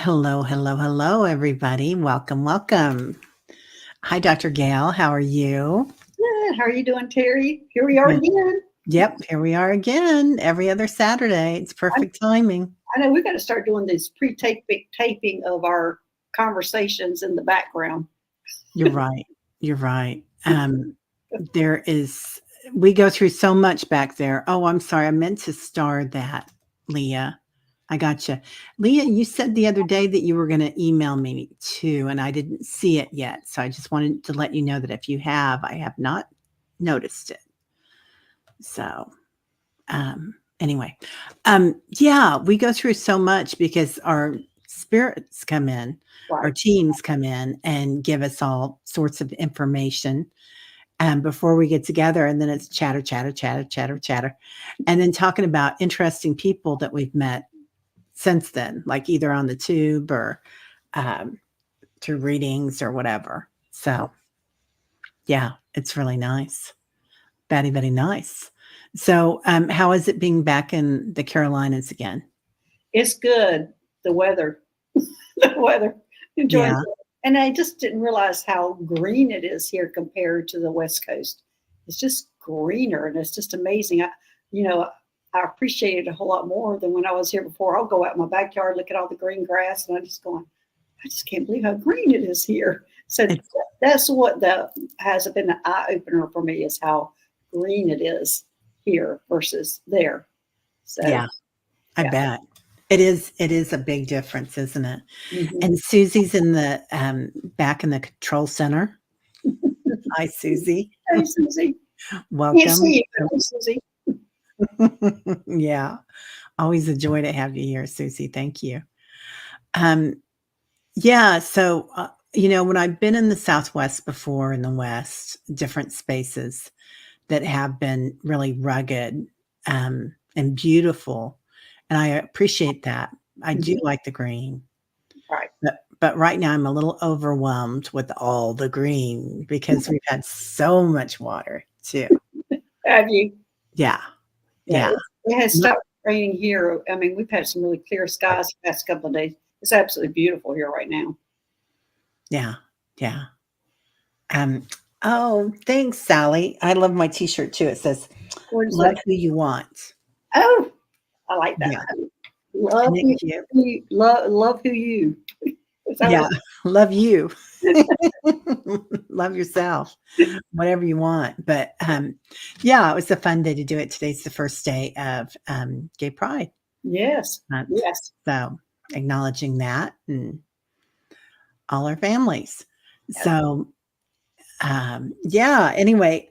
Hello, hello, hello, everybody. Welcome, welcome. Hi, Dr. Gail. How are you? Good. How are you doing, Terry? Here we are Good. again. Yep, here we are again every other Saturday. It's I, perfect timing. I know we've got to start doing this taping of our conversations in the background. You're right. You're right. There is, we go through so much back there. Oh, I'm sorry. I meant to star that, Leah. I gotcha. Leah, you said the other day that you were going to email me too, and I didn't see it yet. So I just wanted to let you know that if you have, I have not noticed it. So, anyway, yeah, we go through so much because our spirits come in, our Right. teams come in and give us all sorts of information before we get together. And then it's chatter, chatter, chatter, chatter, chatter. And then talking about interesting people that we've met since then, like either on the tube or um, through readings or whatever. So, yeah, it's really nice. Very, very nice. So, how is it being back in the Carolinas again? It's good. The weather, the weather, enjoying Yeah, it. And I just didn't realize how green it is here compared to the West Coast. It's just greener and it's just amazing. You know, I appreciate it a whole lot more than when I was here before. I'll go out in my backyard, look at all the green grass, and I just can't believe how green it is here. So it's that's what has been an eye opener for me is how green it is here versus there. So yeah, I yeah. bet. It is a big difference, isn't it? Mhm. And Susie's in the back in the control center. Hi, Susie. Hey, Susie. Can't Welcome. see you, but hey, Susie. Yeah, always a joy to have you here, Susie. Thank you. Um, yeah, so when I've been in the Southwest before, in the West, different spaces that have been really rugged and beautiful, and I appreciate that. I do Mhm. like the green, Right. but right now I'm a little overwhelmed with all the green because we've had so much water too. Have you? Yeah, Yeah, yeah. it has No, stopped raining here. I mean, we've had some really clear skies the past couple of days. It's absolutely beautiful here right now. yeah, yeah. Um, oh, thanks, Sally. I love my T-shirt too. It says What is "Love it? who you want." Oh, I like that. Yeah, Love isn't it you, cute? love who you. Is that what Yeah, love you. Love yourself, whatever you want. But yeah, it was a fun day to do it. Today's the first day of Gay Pride Yes, Month, yes. so acknowledging that and all our families. So yeah. Anyway,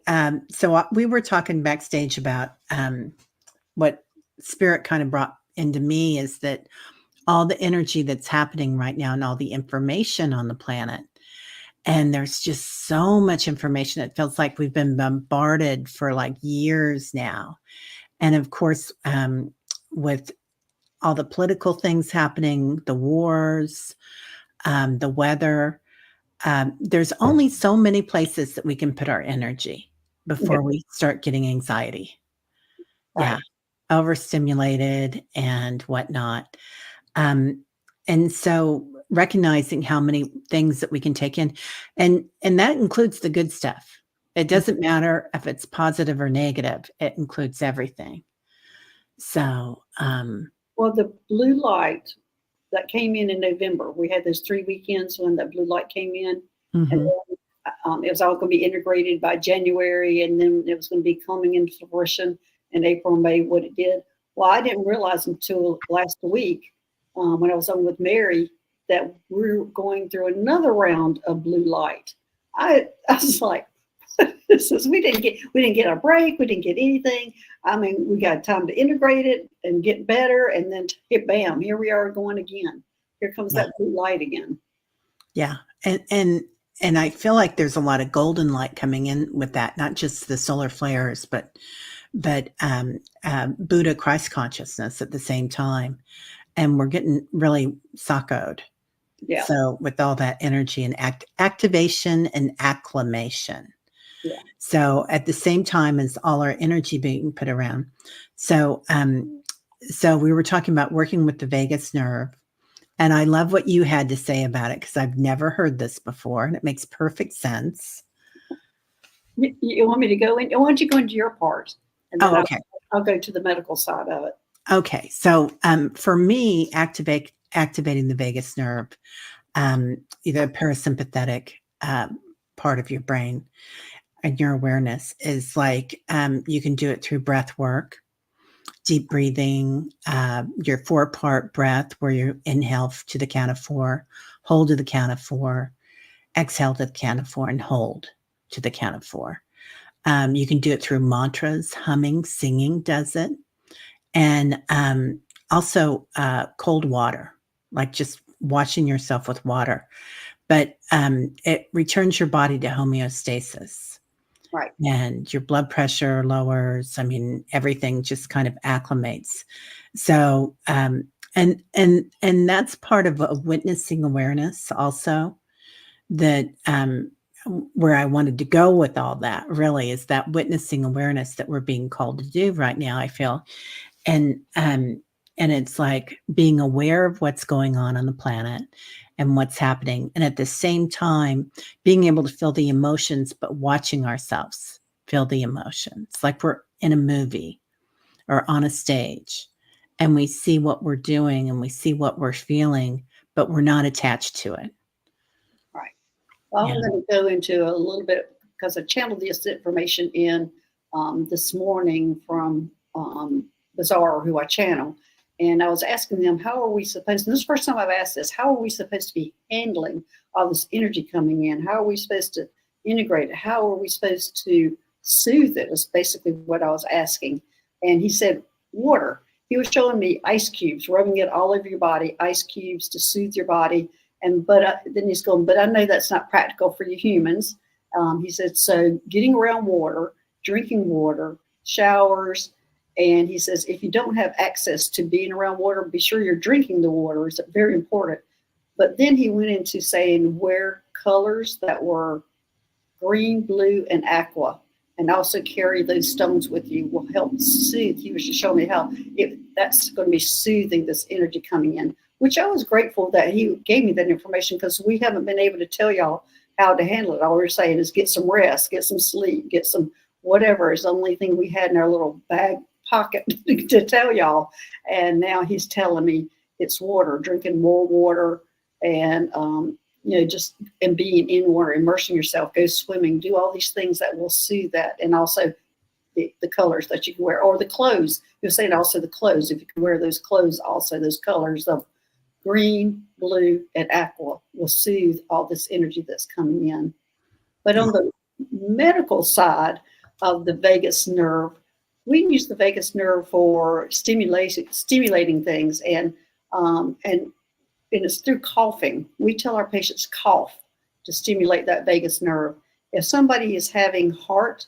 so we were talking backstage about what Spirit kind of brought into me is that all the energy that's happening right now and all the information on the planet. And there's just so much information. It feels like we've been bombarded for like years now. And of course, with all the political things happening, the wars, the weather, there's only so many places that we can put our energy Yeah, before we start getting anxiety. Yeah, right. overstimulated and whatnot. Um, and so recognizing how many things that we can take in, and that includes the good stuff. It doesn't matter if it's positive or negative, it includes everything. So, Well, the blue light that came in November, we had those 3 weekends when the blue light came in, and mhm, then it was all going to be integrated by January, and then it was going to be coming into fruition in April and May. What it did, well, I didn't realize until last week when I was on with Mary that we're going through another round of blue light. I was like, this is we didn't get a break, we didn't get anything. I mean, we got time to integrate it and get better, and then hit bam, here we are going again. Here comes yeah, that blue light again. yeah, and I feel like there's a lot of golden light coming in with that, not just the solar flares, but Buddha Christ consciousness at the same time, and we're getting really saccoed. Yeah, So with all that energy and activation and acclamation. yeah, So at the same time as all our energy being put around. So so we were talking about working with the vagus nerve And I love what you had to say about it because I've never heard this before, and it makes perfect sense. You want me to go in? Why don't you go into your part, and then Oh, okay. I'll go to the medical side of it. Okay. So for me, activating the vagus nerve, the parasympathetic part of your brain and your awareness is like you can do it through breath work, deep breathing, your 4-part breath where you inhale to the count of 4, hold to the count of 4, exhale to the count of 4, and hold to the count of 4. You can do it through mantras, humming, singing does it. And also cold water, like just washing yourself with water. But it returns your body to homeostasis. Right. And your blood pressure lowers. I mean, everything just kind of acclimates. So, and that's part of a witnessing awareness also that where I wanted to go with all that really is that witnessing awareness that we're being called to do right now, I feel. And it's like being aware of what's going on the planet and what's happening. And at the same time, being able to feel the emotions, but watching ourselves feel the emotions like we're in a movie or on a stage and we see what we're doing and we see what we're feeling, but we're not attached to it. Right. Well, I'm going to go into a little bit because I channeled this information in this morning from Bazaar, who I channel. And I was asking them, how are we supposed, and this is the first time I've asked this, how are we supposed to be handling all this energy coming in? How are we supposed to integrate it? How are we supposed to soothe it is basically what I was asking. And he said, water. He was showing me ice cubes, rubbing it all over your body, ice cubes to soothe your body. And then he's going, but I know that's not practical for you humans. He said, so getting around water, drinking water, showers. And he says, if you don't have access to being around water, be sure you're drinking the water. It's very important. But then he went into saying wear colors that were green, blue, and aqua, and also carry those stones with you will help soothe. He was just showing me how that's going to be soothing this energy coming in, which I was grateful that he gave me that information because we haven't been able to tell y'all how to handle it. All we're saying is get some rest, get some sleep, get some whatever is the only thing we had in our little bag pocket to tell y'all. And now he's telling me it's water, drinking more water, and just and being in water, immersing yourself, go swimming, do all these things that will soothe that. And also the colors that you can wear, or the clothes. You're saying also the clothes, if you can wear those clothes, also those colors of green, blue, and aqua will soothe all this energy that's coming in. But on the medical side of the vagus nerve, we use the vagus nerve for stimulating things, and it's through coughing. We tell our patients cough to stimulate that vagus nerve. If somebody is having heart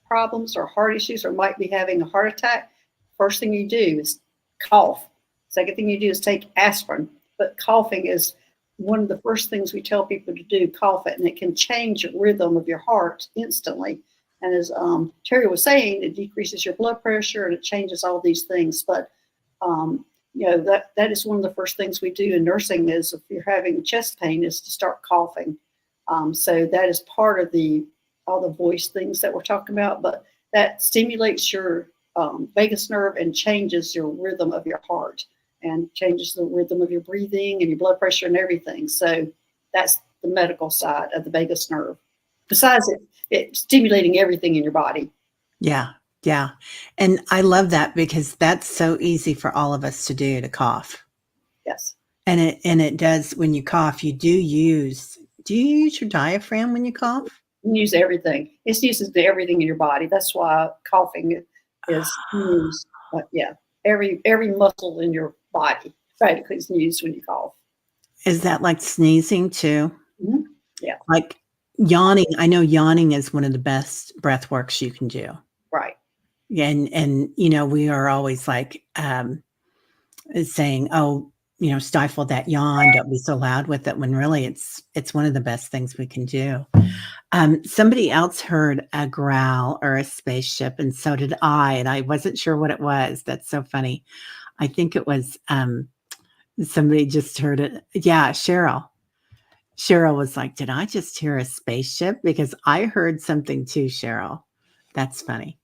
problems or heart issues or might be having a heart attack, first thing you do is cough. Second thing you do is take aspirin. But coughing is one of the first things we tell people to do, cough it, and it can change the rhythm of your heart instantly. And as Teri was saying, it decreases your blood pressure and it changes all these things. But that is one of the first things we do in nursing is if you're having chest pain is to start coughing. So that is part of all the voice things that we're talking about, but that stimulates your vagus nerve and changes your rhythm of your heart and changes the rhythm of your breathing and your blood pressure and everything. So that's the medical side of the vagus nerve. Besides it stimulating everything in your body. Yeah. Yeah. And I love that because that's so easy for all of us to do, to cough. Yes. And it does, when you cough, do you use your diaphragm when you cough? You use everything. It's used to everything in your body. That's why coughing is used. But yeah, every muscle in your body practically is used when you cough. Is that like sneezing too? Mm-hmm. Yeah. Like yawning. I know yawning is one of the best breath works you can do. Right. And we are always like saying, oh, stifle that yawn, don't be so loud with it, when really it's one of the best things we can do. Somebody else heard a growl or a spaceship, and so did I, and I wasn't sure what it was. That's so funny. I think it was Somebody just heard it. Yeah, Cheryl. Cheryl was like, "Did I just hear a spaceship?" Because I heard something too, Cheryl. That's funny.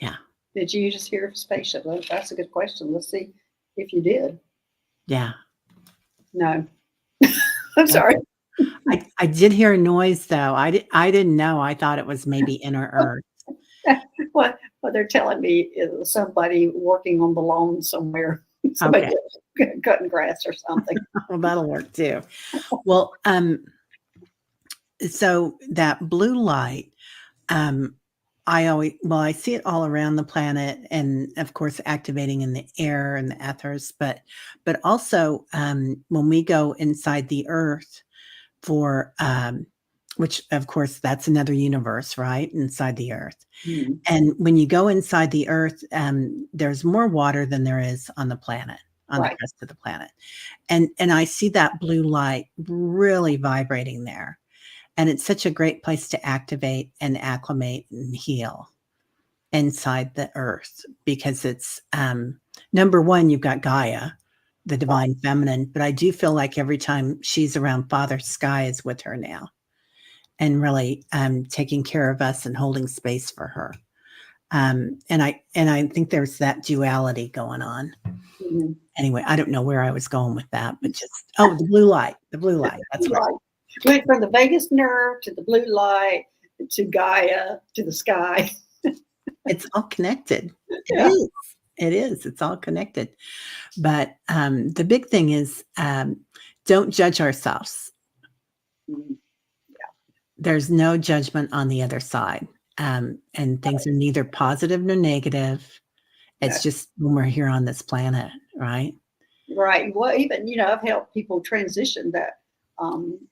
Yeah. Did you just hear a spaceship? Well, that's a good question. Let's see if you did. Yeah. No. I'm sorry. Okay. I did hear a noise though. I didn't know. I thought it was maybe inner Earth. What they're telling me is somebody working on the lawn somewhere. Somebody Okay. cutting grass or something. Well, that'll work too. Well, so that blue light, um, I see it all around the planet and of course activating in the air and the ethers, but also when we go inside the earth for which of course that's another universe, right? Inside the earth. Mhm. And when you go inside the earth, there's more water than there is on the planet, on the Right. crust of the planet. And I see that blue light really vibrating there. And it's such a great place to activate and acclimate and heal inside the earth because it's number one, you've got Gaia, the divine feminine, but I do feel like every time she's around, Father Sky is with her now and really taking care of us and holding space for her. And I think there's that duality going on. Mhm. Anyway, I don't know where I was going with that, but just the blue light, the blue light. That's right. Right. Went from the vagus nerve to the blue light to Gaia to the sky. It's all connected. It Yeah. is. It is. It's all connected. But the big thing is don't judge ourselves. Mhm. There's no judgment on the other side. And things are neither positive nor negative. No. It's just when we're here on this planet, right? Right. Well, even, I've helped people transition that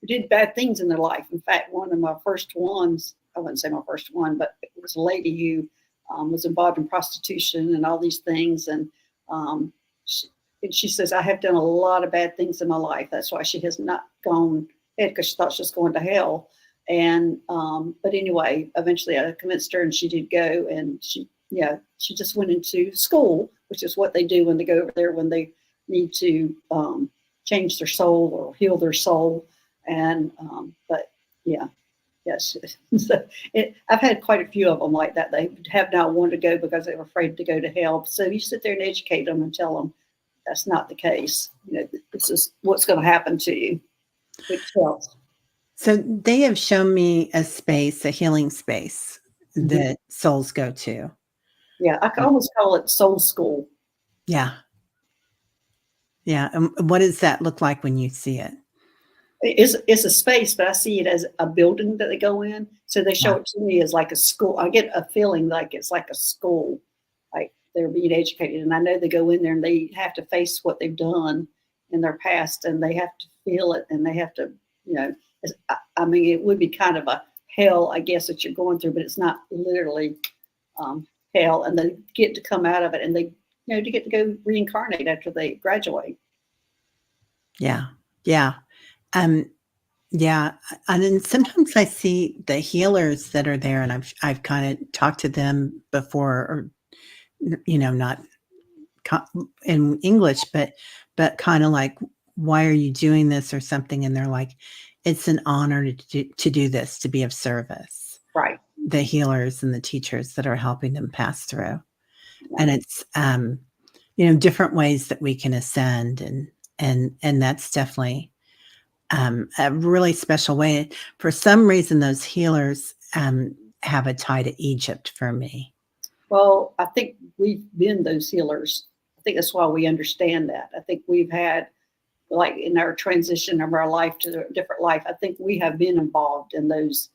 did bad things in their life. In fact, one of my first ones, I wouldn't say my first one, but it was a lady who was involved in prostitution and all these things. Um, she, and she says, I have done a lot of bad things in my life. That's why she has not gone ahead because she thought she was going to hell. And, but anyway, eventually I convinced her and she did go and she just went into school, which is what they do when they go over there, when they need to change their soul or heal their soul. And but yeah, yes. So I've had quite a few of them like that. They have not wanted to go because they were afraid to go to hell. So you sit there and educate them and tell them that's not the case. This is what's going to happen to you, which helps. So they have shown me a space, a healing space Mhm. that souls go to. Yeah, I can almost call it soul school. Yeah. Yeah. And what does that look like when you see it? It's a space, but I see it as a building that they go in. So they Yeah. show it to me as like a school. I get a feeling like it's like a school, like they're being educated. And I know they go in there and they have to face what they've done in their past, and they have to feel it, and they have to, I mean, it would be kind of a hell, I guess, that you're going through, but it's not literally hell. And they get to come out of it, and they, to get to go reincarnate after they graduate. Yeah. Yeah. Um, yeah. And then sometimes I see the healers that are there and I've kind of talked to them before or, not in English, but kind of like, why are you doing this or something? And they're like, it's an honor to do this, to be of service. Right. The healers and the teachers that are helping them pass through. Yeah. And it's, different ways that we can ascend and that's definitely a really special way. For some reason, those healers have a tie to Egypt for me. Well, I think we've been those healers. I think that's why we understand that. I think we've had, like in our transition of our life to a different life, I think we have been involved in those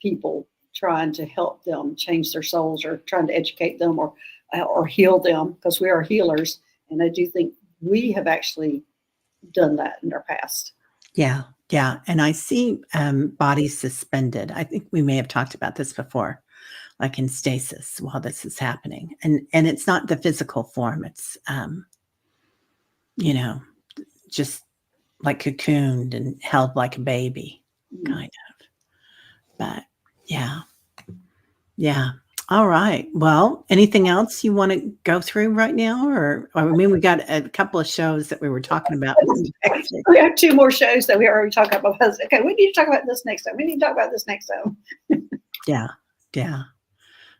people trying to help them change their souls or trying to educate them or heal them because we are healers. And I do think we have actually done that in our past. Yeah, yeah. And I see bodies suspended. I think we may have talked about this before, like in stasis while this is happening. And it's not the physical form. It's just like cocooned and held like a baby, Mhm. kind of. But yeah, yeah. All right. Well, anything else you want to go through right now? Or I mean, we got a couple of shows that we were talking about. We have two more shows that we already talked about. Okay, we need to talk about this next time. We need to talk about this next time. Yeah. Yeah.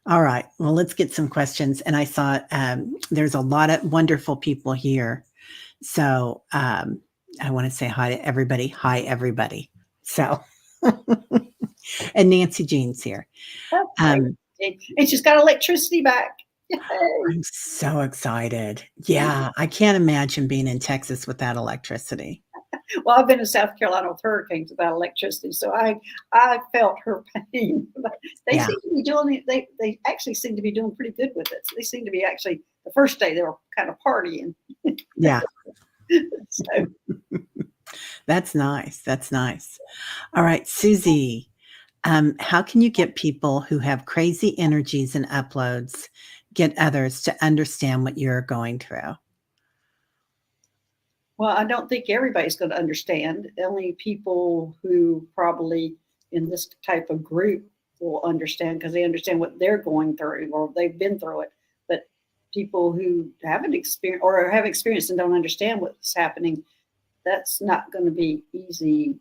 All right. Well, let's get some questions. And I saw there's a lot of wonderful people here. So I want to say hi to everybody. Hi, everybody. So, and Nancy Jean's here. Okay. And she's got electricity back. Yay. I'm so excited. Yeah. I can't imagine being in Texas without electricity. Well, I've been in South Carolina with hurricanes without electricity, so I felt her pain. But they Yeah. seem to be doing it. They actually seem to be doing pretty good with it. So they seem to be actually the first day they were kind of partying. Yeah. So That's nice. That's nice. All right, Susie, how can you get people who have crazy energies and uploads get others to understand what you're going through? well, I don't think everybody's going to understand. Only people who probably in this type of group will understand because they understand what they're going through or they've been through it. But people who haven't experienced or have experienced and don't understand what's happening, that's not going to be easy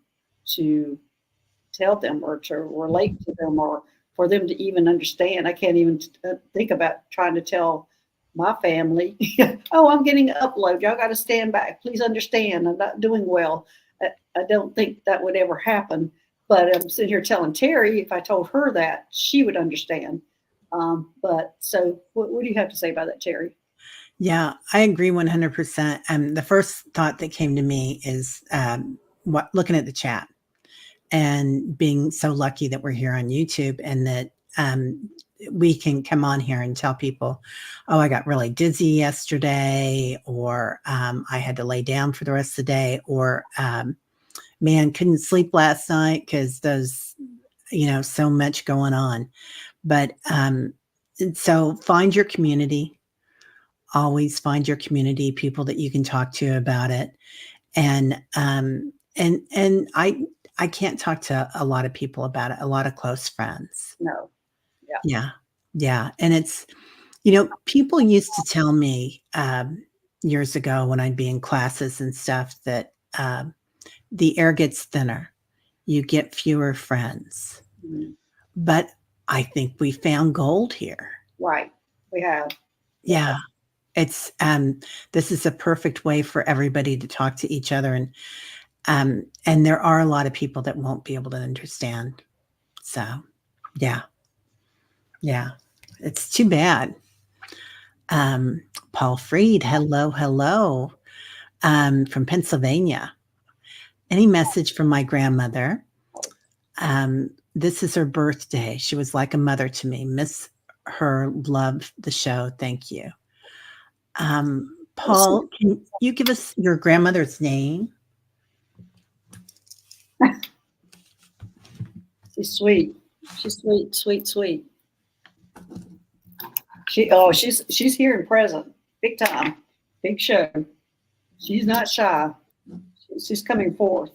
to tell them or to relate to them or for them to even understand. I can't even think about trying to tell my family, oh, I'm getting an upload. Y'all got to stand back. Please understand. I'm not doing well. I don't think that would ever happen. But I'm sitting here telling Teri, if I told her that, she would understand. But so what do you have to say about that, Teri? Yeah, I agree 100%. The first thought that came to me is looking at the chat and being so lucky that we're here on YouTube and that we can come on here and tell people, oh, I got really dizzy yesterday, or I had to lay down for the rest of the day, or man, couldn't sleep last night because those, so much going on. But so find your community. Always find your community, people that you can talk to about it. And I can't talk to a lot of people about it, a lot of close friends. No. Yeah. Yeah. Yeah. And it's, people used to tell me years ago when I'd be in classes and stuff that the air gets thinner, you get fewer friends. Mm-hmm. But I think we found gold here. Right. We have. Yeah. It's this is a perfect way for everybody to talk to each other, and there are a lot of people that won't be able to understand. So, yeah, it's too bad. Paul Freed, hello, from Pennsylvania. Any message from my grandmother? This is her birthday. She was like a mother to me. Miss her, love the show. Thank you. Paul, can you give us your grandmother's name? She's sweet. She's sweet. She's here and present, big time, big show. She's not shy. She's coming forth.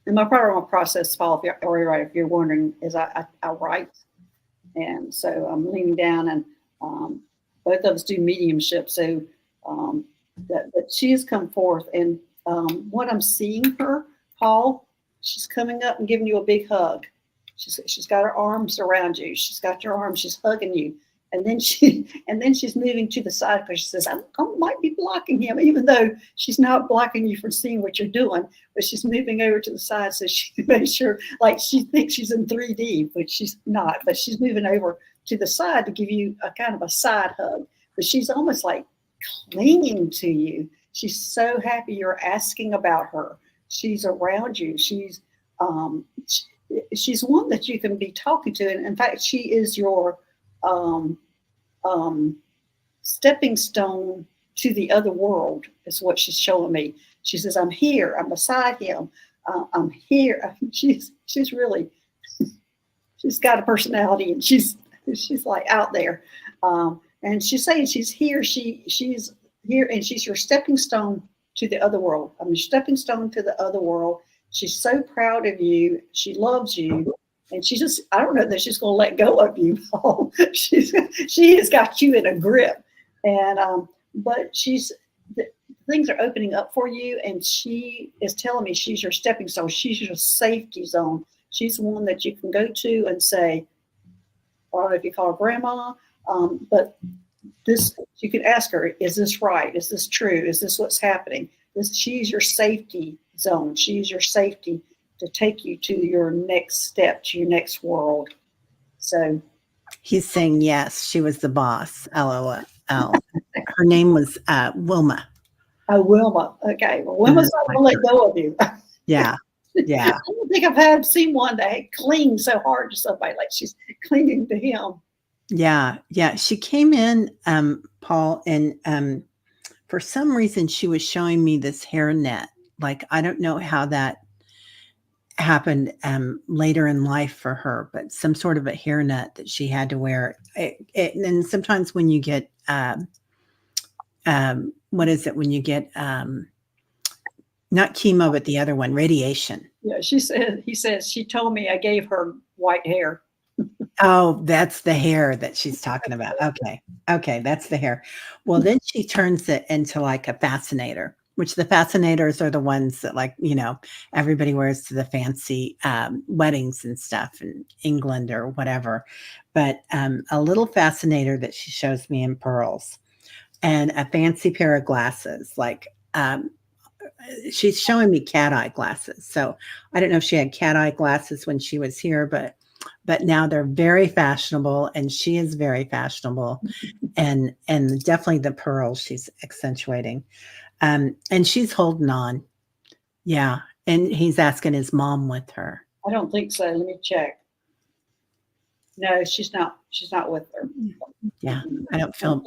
And my paranormal process, Paul, if you're wondering, is I write. And so I'm leaning down, and both of us do mediumship. So that she has come forth, and what I'm seeing her, Paul, she's coming up and giving you a big hug. She's got her arms around you. She's got your arms. She's hugging you, and then she's moving to the side because she says, I might be blocking him, even though she's not blocking you from seeing what you're doing, but she's moving over to the side so she makes sure, like she thinks she's in 3D, but she's not. But she's moving over to the side to give you a kind of a side hug. But she's almost like clinging to you. She's so happy you're asking about her. She's around you. She's one that you can be talking to, and in fact, she is your stepping stone to the other world. Is what she's showing me. She says, "I'm here. I'm beside him. I'm here." She's really, she's got a personality, and she's like out there, and she's saying she's here. She's here, and she's your stepping stone to the other world. I'm your stepping stone to the other world. She's so proud of you. She loves you. And she just, I don't know that she's going to let go of you, Paul. She has got you in a grip. And, but things are opening up for you. And she is telling me she's your stepping stone. She's your safety zone. She's the one that you can go to and say, I don't know if you call her grandma, but this, you can ask her, is this right? Is this true? Is this what's happening? She's your safety zone. She's your safety to take you to your next step, to your next world. So he's saying yes, she was the boss. LOL. Her name was Wilma. Oh, Wilma. Okay. Well, Wilma's not going to let go of you. Yeah. Yeah. I don't think I've seen one that clings so hard to somebody like she's clinging to him. Yeah. Yeah. She came in, Paul, and for some reason she was showing me this hairnet. Like, I don't know how that happened later in life for her, but some sort of a hairnet that she had to wear. And sometimes when you get, what is it? When you get, not chemo, but the other one, radiation. Yeah, he says, she told me I gave her white hair. Oh, that's the hair that she's talking about. Okay. Okay. That's the hair. Well, then she turns it into like a fascinator, which the fascinators are the ones that, like, everybody wears to the fancy weddings and stuff in England or whatever. But a little fascinator that she shows me in pearls and a fancy pair of glasses, like, she's showing me cat eye glasses. So I don't know if she had cat eye glasses when she was here, but now they're very fashionable, and she is very fashionable, and definitely the pearls she's accentuating. And she's holding on. Yeah. And he's asking his mom with her. I don't think so. Let me check. No, she's not with her. Yeah. I don't feel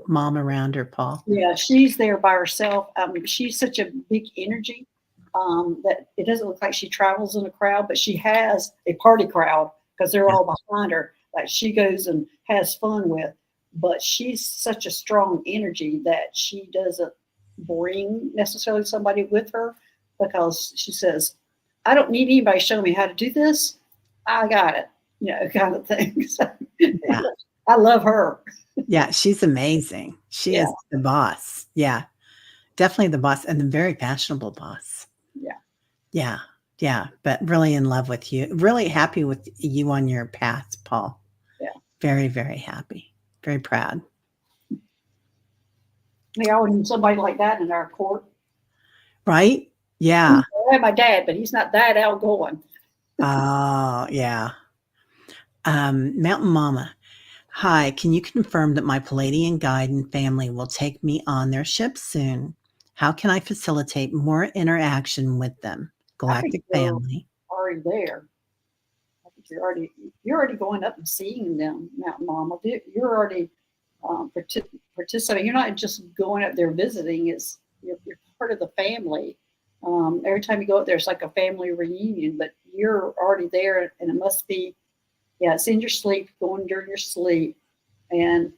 mom around her, Paul. Yeah, she's there by herself. She's such a big energy that it doesn't look like she travels in a crowd, but she has a party crowd because they're all behind her. Like, she goes and has fun with, but she's such a strong energy that she doesn't bring necessarily somebody with her, because she says, I don't need anybody showing me how to do this. I got it, kind of thing. So, yeah. I love her. Yeah, she's amazing. She is the boss. Yeah, definitely the boss, and the very fashionable boss. Yeah. Yeah. Yeah. But really in love with you. Really happy with you on your path, Paul. Yeah. Very, very happy. Very proud. We all need somebody like that in our court. Right? Yeah. I have my dad, but he's not that outgoing. Oh, yeah. Mountain Mama. Hi, can you confirm that my Palladian guide and family will take me on their ship soon? How can I facilitate more interaction with them? Galactic family. Already there. I think you're already going up and seeing them, Mountain Mama. You're already participating. You're not just going up there visiting. You're part of the family. Every time you go up there, it's like a family reunion. But you're already there, and it must be. Yeah, it's in your sleep, going during your sleep. And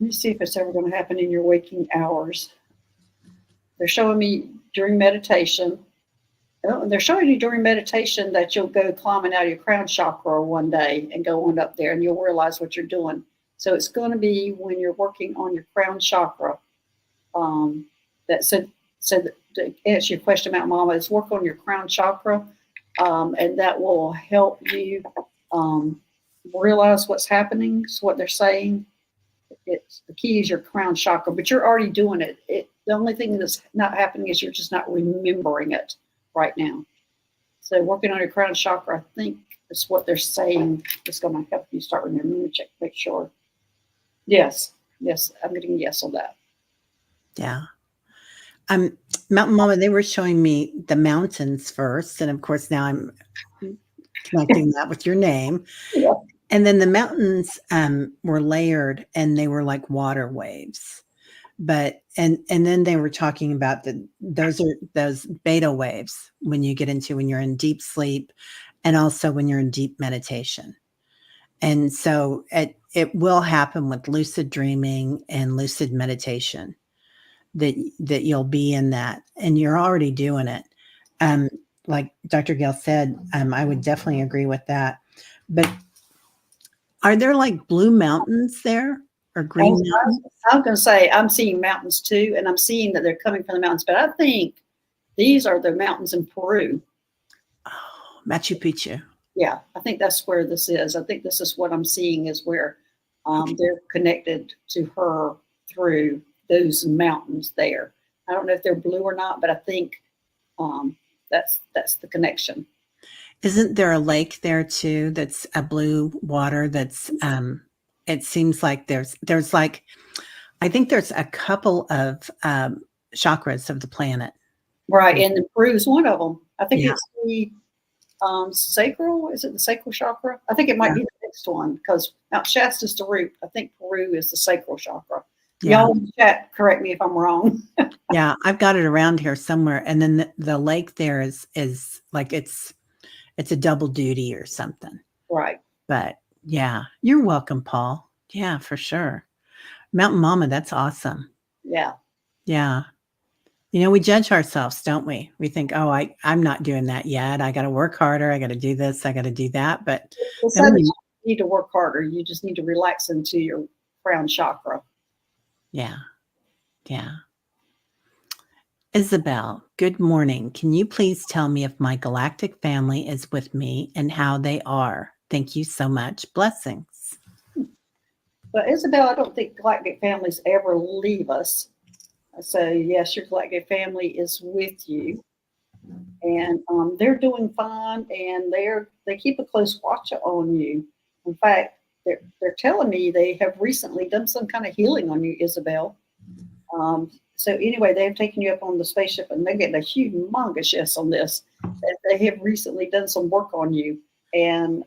let me see if it's ever going to happen in your waking hours. They're showing me during meditation. Oh, they're showing you during meditation that you'll go climbing out of your crown chakra one day and go on up there, and you'll realize what you're doing. So it's going to be when you're working on your crown chakra. To answer your question about Mama, is work on your crown chakra, and that will help you realize what's happening, so what they're saying. It's the key is your crown chakra, but you're already doing it. The only thing that's not happening is you're just not remembering it right now. So working on your crown chakra, I think is what they're saying is going to help you start remembering. Let me check, make sure. Yes, I'm getting yes on that. Yeah. Mountain Mama, they were showing me the mountains first, and of course now I'm connecting that with your name. Yeah. And then the mountains were layered, and they were like water waves. But and then they were talking about those beta waves when you're in deep sleep, and also when you're in deep meditation. And so it will happen with lucid dreaming and lucid meditation, that you'll be in that, and you're already doing it. Um, like Dr. Gail said, I would definitely agree with that. But are there like blue mountains there or I green was, mountains? I was going to say, I'm seeing mountains too, and I'm seeing that they're coming from the mountains, but I think these are the mountains in Peru. Oh, Machu Picchu. Yeah, I think that's where this is. I think this is what I'm seeing is where Okay. they're connected to her through those mountains there. I don't know if they're blue or not, but I think that's the connection. Isn't there a lake there too that's a blue water that's it seems like there's like I think there's a couple of chakras of the planet. Right, and the Peru is one of them. I think Yeah. it's the sacral. Is it the sacral chakra? I think it might Yeah. be the next one because Mount Shasta is the root. I think Peru is the sacral chakra. Yeah. Y'all in the chat, correct me if I'm wrong. Yeah, I've got it around here somewhere. And then the lake there is like it's a double duty or something. Right. But yeah, you're welcome, Paul. Yeah, for sure. Mountain Mama, that's awesome. Yeah. Yeah. You know, we judge ourselves, don't we? We think, oh, I'm not doing that yet. I got to work harder. I got to do this. I got to do that. But It's then not that we, you need to work harder. You just need to relax into your crown chakra. yeah, yeah. Isabel, good morning. Can you please tell me if my galactic family is with me and how they are? Thank you so much. Blessings. But Isabel, I don't think galactic families ever leave us. So yes, your galactic family is with you, and they're doing fine, and they keep a close watch on you. In fact, they're telling me they have recently done some kind of healing on you, Isabel. So anyway, they've taken you up on the spaceship, and they're getting a humongous yes on this. That they have recently done some work on you, and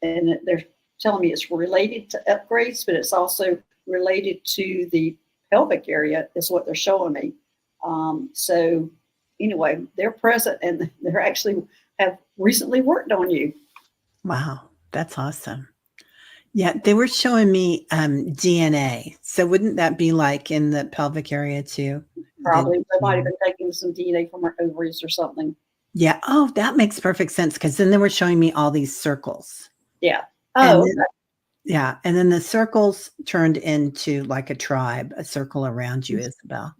they're telling me it's related to upgrades, but it's also related to the pelvic area, is what they're showing me. So anyway, they're present, and they're actually have recently worked on you. Wow, that's awesome. Yeah, they were showing me DNA. So wouldn't that be like in the pelvic area too? Probably they might have been taking some DNA from her ovaries or something. Yeah. Oh, that makes perfect sense because then they were showing me all these circles. Yeah. And Oh, then, yeah. And then the circles turned into like a tribe, a circle around you, Isabel.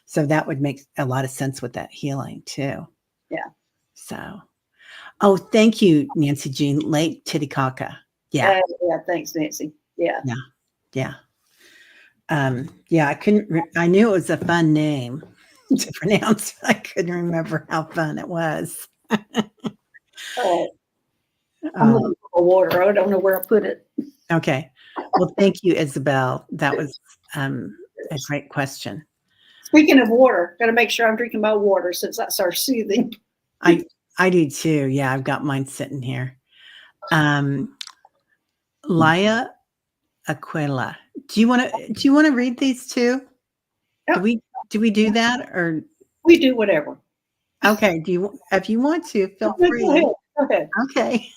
So that would make a lot of sense with that healing too. yeah. So, oh, thank you, Nancy Jean, Lake Titicaca. Yeah. Yeah. Thanks, Nancy. Yeah. Yeah. Yeah. Yeah, I knew it was a fun name to pronounce. I couldn't remember how fun it was. I'm looking for water. I don't know where I put it. Okay. Well, thank you, Isabel. That was a great question. Speaking of water, got to make sure I'm drinking my water since that's our soothing. I do too. Yeah, I've got mine sitting here. Laya Aquila. Do you want to read these too? Yep. Do we do that or We do whatever. okay, if you want to, feel free. Go ahead. Go ahead. Okay.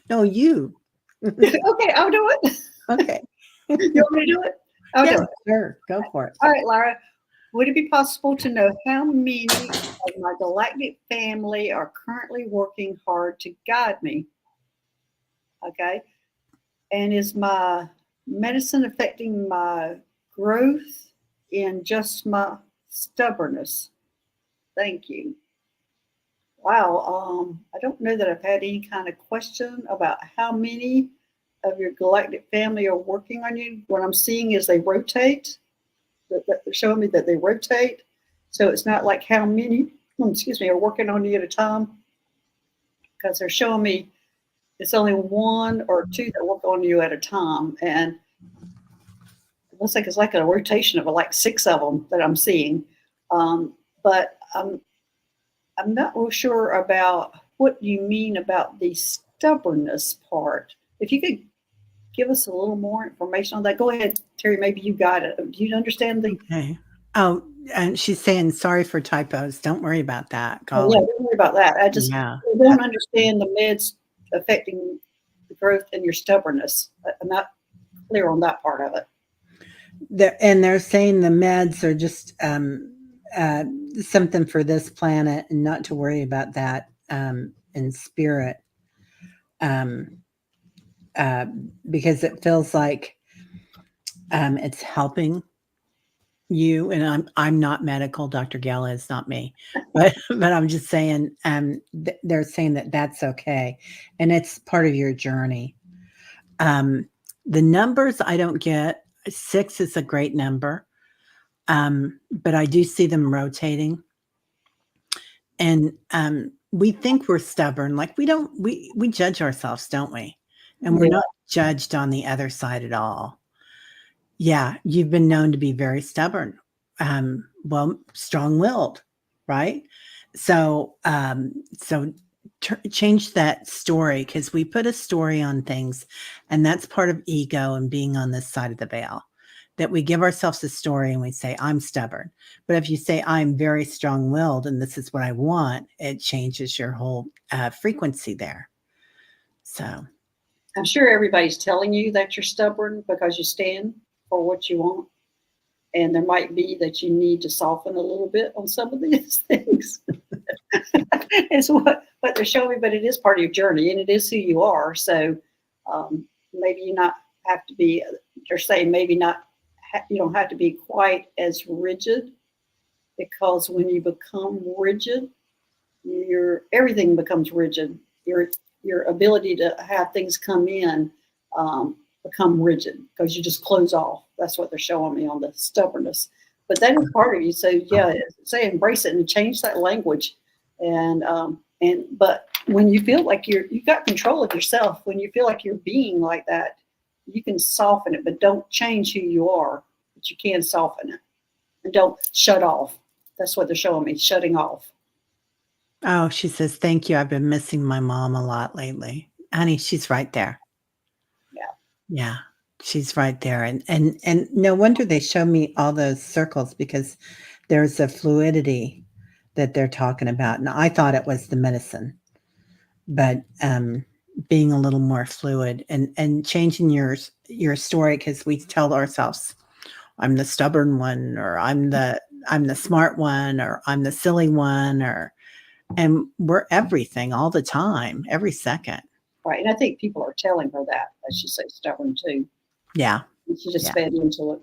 No, you. Okay, I'll do it. Okay. You want me to do it? I'll do it. Sure. Go for it. All right, Lara. Would it be possible to know how many of my galactic family are currently working hard to guide me? Okay. And is my medicine affecting my growth in just my stubbornness? Thank you. Wow. I don't know that I've had any kind of question about how many of your galactic family are working on you. What I'm seeing is they rotate. They're showing me that they rotate. So it's not like how many, are working on you at a time, because they're showing me it's only one or two that work on you at a time. And it looks like it's like a rotation of like 6 of them that I'm seeing. But I'm not real sure about what you mean about the stubbornness part. If you could give us a little more information on that. Go ahead, Teri, maybe you got it. Do you understand the... Okay. Oh, and she's saying sorry for typos. Don't worry about that. Oh, yeah, don't worry about that. I just don't understand the meds affecting the growth and your stubbornness. I'm not clear on that part of it. And they're saying the meds are just something for this planet and not to worry about that in spirit, um, uh, because it feels like it's helping you. And I'm not medical. Dr. Gala is not me, but I'm just saying they're saying that that's okay, and it's part of your journey. Um, the numbers I don't get. 6 is a great number, but I do see them rotating. And we think we're stubborn. Like we judge ourselves, don't we? And we're Yeah. not judged on the other side at all. Yeah, you've been known to be very stubborn, well, strong-willed, right? So change that story, because we put a story on things, and that's part of ego and being on this side of the veil. That we give ourselves a story and we say, I'm stubborn. But if you say, I'm very strong-willed and this is what I want, it changes your whole frequency there. So I'm sure everybody's telling you that you're stubborn because you stand for what you want. And there might be that you need to soften a little bit on some of these things. It's what they're showing me, but it is part of your journey and it is who you are. So maybe you not have to be, they're saying maybe not, you don't have to be quite as rigid, because when you become rigid, everything becomes rigid. Your ability to have things come in become rigid because you just close off. That's what they're showing me on the stubbornness. But that is part of you. So yeah, say embrace it and change that language. But when you feel like you've got control of yourself, when you feel like you're being like that, you can soften it, but don't change who you are. But you can soften it, and don't shut off. That's what they're showing me, shutting off. oh, she says, thank you. I've been missing my mom a lot lately. Honey, she's right there. Yeah. Yeah. She's right there. And no wonder they show me all those circles, because there's a fluidity that they're talking about. And I thought it was the medicine, but being a little more fluid and changing your story, because we tell ourselves, I'm the stubborn one, or I'm the smart one, or I'm the silly one, and we're everything all the time, every second. Right. And I think people are telling her that, as she says, stubborn too. Yeah. And she just Yeah. fed into it.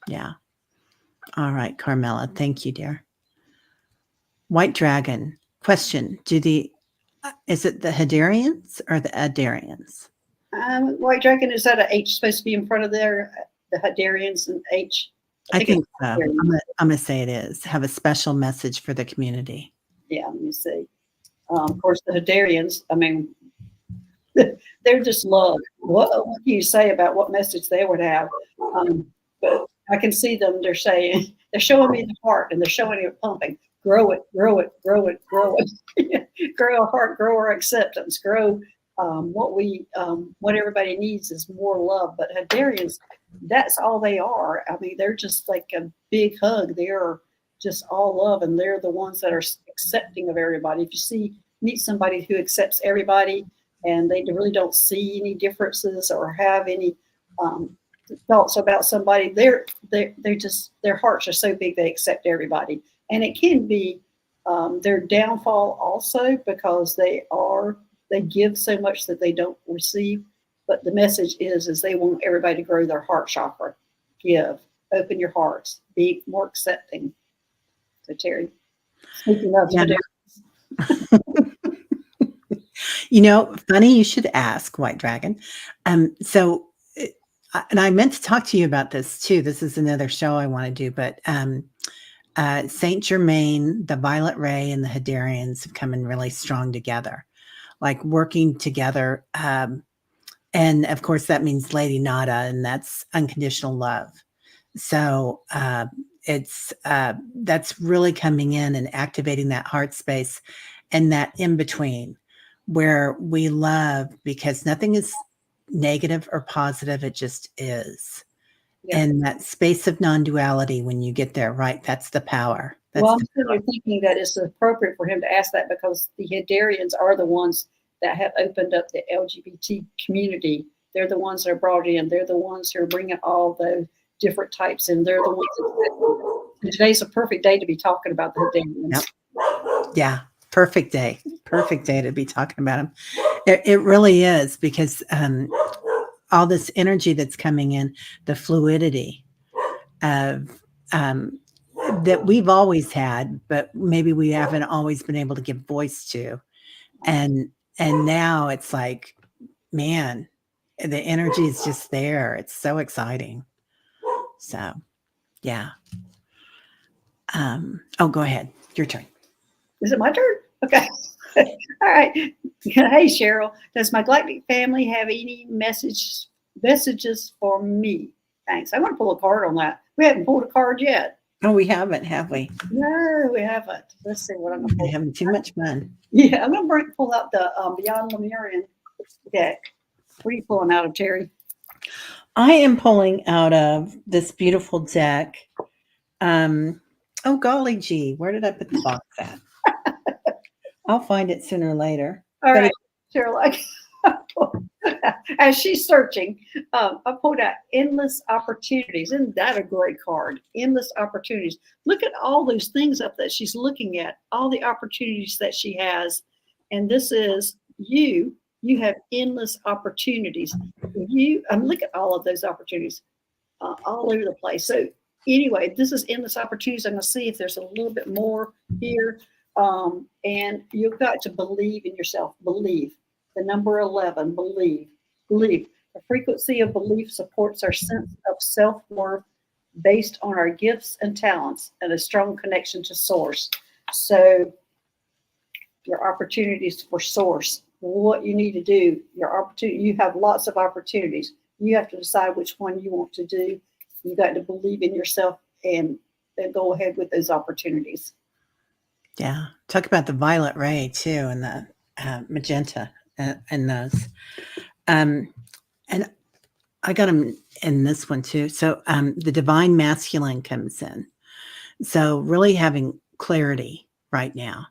Yeah. All right, Carmela. Thank you, dear. White Dragon. Question. Is it the Hadarians or the Adarians? White Dragon, is that an H supposed to be in front of there? The Hadarians and H? I think so. Hadarians. I'm gonna say it is. Have a special message for the community. Yeah, let me see. Of course, the Hadarians, I mean, they're just love. What can you say about what message they would have? But I can see them. They're showing me the heart, and they're showing it pumping. Grow it, grow it, grow it, grow it. Grow our heart, grow our acceptance, grow what everybody needs is more love. But Hadarians, that's all they are. I mean, they're just like a big hug. They are just all love, and they're the ones that are accepting of everybody. If you meet somebody who accepts everybody, and they really don't see any differences or have any thoughts about somebody, they're just, their hearts are so big they accept everybody. And it can be their downfall also, because they give so much that they don't receive. But the message is they want everybody to grow their heart chakra. Give, open your hearts, be more accepting. So Teri, speaking of Funny you should ask, White Dragon. So, and I meant to talk to you about this too. This is another show I want to do, but Saint Germain, the Violet Ray, and the Hadarians have come in really strong together, like working together. And of course, that means Lady Nada, and that's unconditional love. So that's really coming in and activating that heart space and that in between, where we love, because nothing is negative or positive. It just is. Yeah. And that space of non-duality, when you get there, right? That's the power. Well, I'm certainly thinking that it's appropriate for him to ask that, because the Hadarians are the ones that have opened up the LGBT community. They're the ones that are brought in. They're the ones who are bringing all the different types in. They're the ones that And today's a perfect day to be talking about the Hadarians. Yep. Yeah. Perfect day. Perfect day to be talking about them. It really is, because all this energy that's coming in, the fluidity of that we've always had, but maybe we haven't always been able to give voice to. And now it's like, man, the energy is just there. It's so exciting. So, yeah. Oh, go ahead. Your turn. Is it my turn? Okay. All right. Hey, Cheryl, does my galactic family have any messages for me? Thanks. I want to pull a card on that. We haven't pulled a card yet. Oh, we haven't, have we? No, we haven't. Let's see what I'm going to pull. We're having too much fun. Yeah, I'm going to pull out the Beyond Lemurian deck. What are you pulling out of, Teri? I am pulling out of this beautiful deck. Oh, golly gee, where did I put the box at? I'll find it sooner or later. All right, Cheryl. As she's searching, I pulled out Endless Opportunities. Isn't that a great card? Endless Opportunities. Look at all those things up that she's looking at, all the opportunities that she has. And this is you. You have endless opportunities. Look at all of those opportunities all over the place. So anyway, this is Endless Opportunities. I'm going to see if there's a little bit more here. And you've got to believe in yourself. Believe. The number 11, believe. Believe. The frequency of belief supports our sense of self-worth based on our gifts and talents and a strong connection to source. So your opportunities for source, what you need to do, your opportunity, you have lots of opportunities. You have to decide which one you want to do. You got to believe in yourself and go ahead with those opportunities. Yeah. Talk about the violet ray too, and the magenta and those. And I got them in this one too. So the divine masculine comes in. So really having clarity right now,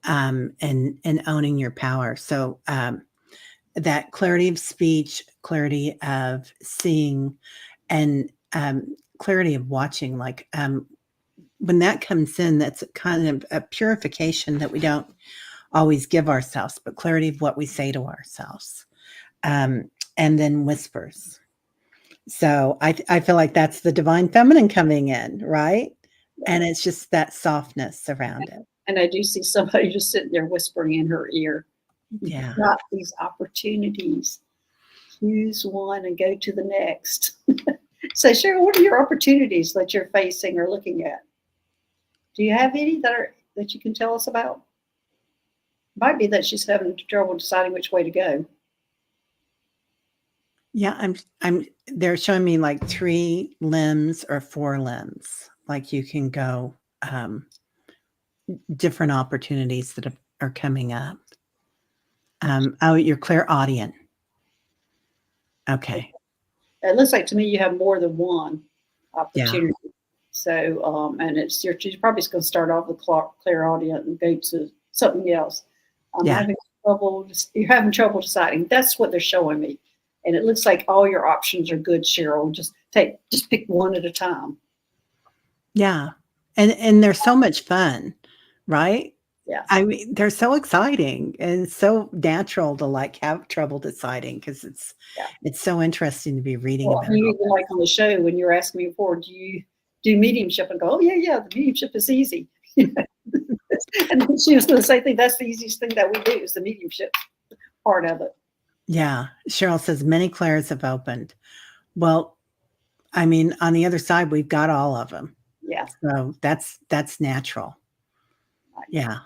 and owning your power. So that clarity of speech, clarity of seeing, and clarity of watching. Like when that comes in, that's kind of a purification that we don't always give ourselves, but clarity of what we say to ourselves. And then whispers. So I feel like that's the divine feminine coming in, right? And it's just that softness around it. And I do see somebody just sitting there whispering in her ear. Yeah. You've got these opportunities. Choose one and go to the next. So Cheryl, what are your opportunities that you're facing or looking at? Do you have any that you can tell us about? Might be that she's having trouble deciding which way to go. Yeah, they're showing me like 3 limbs or 4 limbs. Like you can go different opportunities that are coming up. Oh, you're clairaudient. Okay. It looks like to me you have more than one opportunity. Yeah. So, and you're probably going to start off with clairaudient and go to something else. Yeah. You're having trouble deciding. That's what they're showing me. And it looks like all your options are good, Cheryl. Just pick one at a time. Yeah. And they're so much fun, right? Yeah. I mean, they're so exciting and so natural to like have trouble deciding, because it's so interesting to be reading about. Like on the show when you're asking me before, do you do mediumship? And go, oh yeah, the mediumship is easy. And then she was going to say, that's the easiest thing that we do is the mediumship part of it. Yeah. Cheryl says many clairs have opened. Well, I mean, on the other side, we've got all of them. Yeah. So that's natural. Right. Yeah.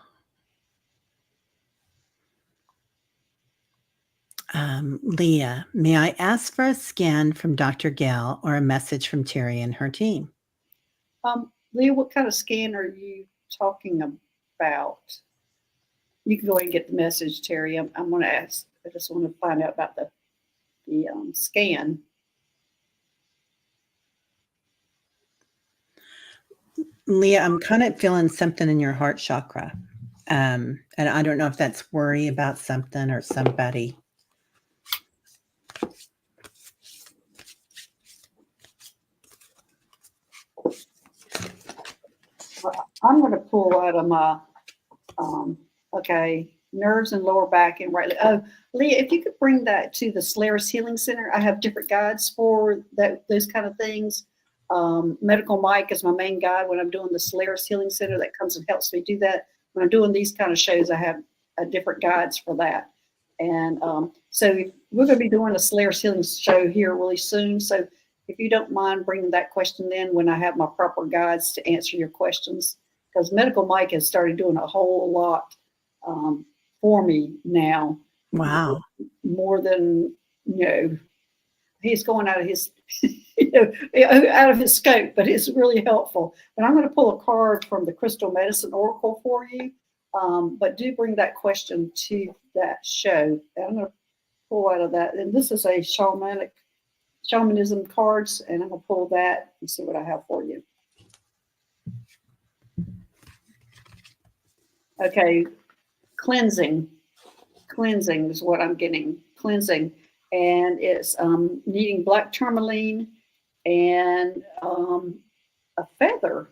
Leah, may I ask for a scan from Dr. Gail or a message from Teri and her team? Leah, what kind of scan are you talking about? You can go ahead and get the message, Teri. I'm going to ask. I just want to find out about the scan. Leah, I'm kind of feeling something in your heart chakra. And I don't know if that's worry about something or somebody. I'm going to pull out of my, okay, nerves and lower back and right leg. Oh, Leah, if you could bring that to the Solaris Healing Center, I have different guides for those kind of things. Medical Mike is my main guide when I'm doing the Solaris Healing Center that comes and helps me do that. When I'm doing these kind of shows, I have different guides for that. And so we're going to be doing a Solaris Healing show here really soon. So if you don't mind bringing that question in when I have my proper guides to answer your questions, because Medical Mike has started doing a whole lot for me now. Wow. More than, he's going out of his, out of his scope, but it's really helpful. And I'm going to pull a card from the Crystal Medicine Oracle for you. But do bring that question to that show. And I'm going to pull out of that. And this is a shamanism cards, and I'm going to pull that and see what I have for you. Okay, cleansing is what I'm getting. Cleansing, and it's needing black tourmaline and a feather.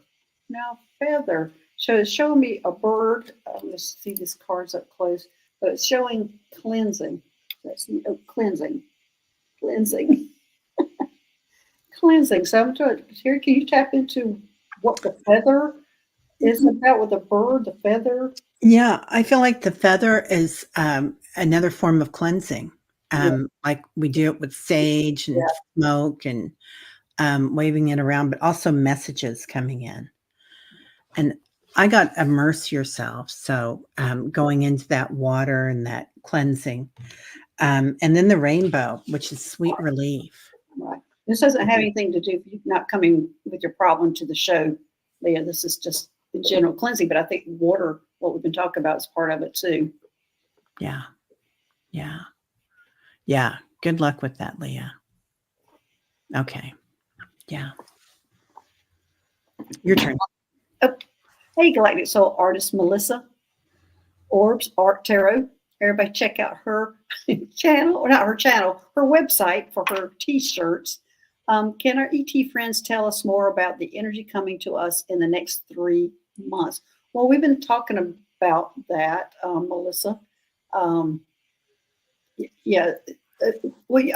Now, feather. So it's showing me a bird. Let's see these cards up close. But it's showing cleansing. Let's see. Oh, cleansing. Cleansing. So I'm trying here. Can you tap into what the feather is about with the bird? The feather. Yeah, I feel like the feather is another form of cleansing. Like we do it with sage and smoke and waving it around, but also messages coming in. And I got immerse yourself. So going into that water and that cleansing. And then the rainbow, which is sweet relief. Right. This doesn't have anything to do with you not coming with your problem to the show, Leah. This is just the general cleansing, but I think water, what we've been talking about, is part of it too. Yeah. Good luck with that, Leah. Okay. Yeah. Your turn. Oh, hey, Galactic Soul artist Melissa, Orbs Art Tarot. Everybody check out her channel, or not her channel, her website for her t-shirts. Can our ET friends tell us more about the energy coming to us in the next 3 months? Well, we've been talking about that, Melissa. Well,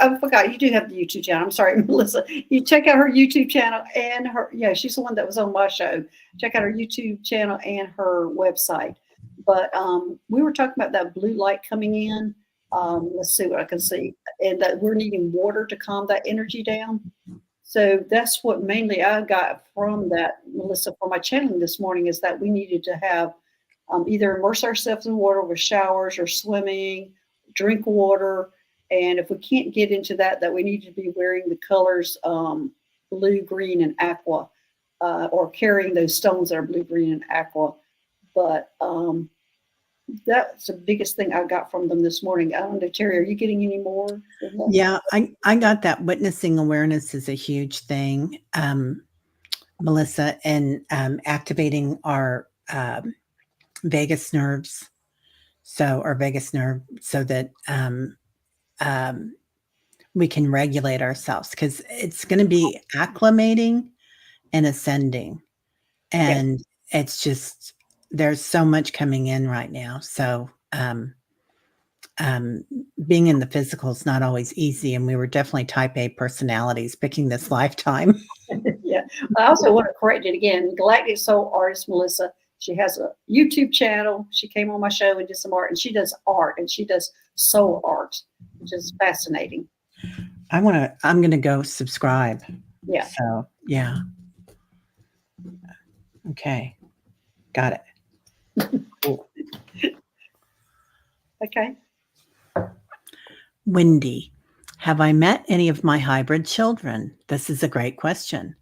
I forgot you do have the YouTube channel. I'm sorry, Melissa. You check out her YouTube channel and her. Yeah, she's the one that was on my show. Check out her YouTube channel and her website. But we were talking about that blue light coming in. Let's see what I can see, and that we're needing water to calm that energy down. So that's what mainly I got from that, Melissa, for my channeling this morning, is that we needed to have either immerse ourselves in water with showers or swimming, drink water. And if we can't get into that we need to be wearing the colors blue, green, and aqua, or carrying those stones that are blue, green, and aqua. But that's the biggest thing I got from them this morning. I don't know, Teri, are you getting any more? Yeah, I got that. Witnessing awareness is a huge thing, Melissa, and activating our vagus nerves. So our vagus nerve, so that we can regulate ourselves, because it's going to be acclimating and ascending. And it's just, there's so much coming in right now. So being in the physical is not always easy. And we were definitely type A personalities picking this lifetime. Yeah. I also want to correct it again. Galactic Soul artist Melissa, she has a YouTube channel. She came on my show and did some art, and she does art, and she does soul art, which is fascinating. I'm going to go subscribe. Yeah. So, yeah. Okay. Got it. Cool. Okay. Wendy, have I met any of my hybrid children? This is a great question.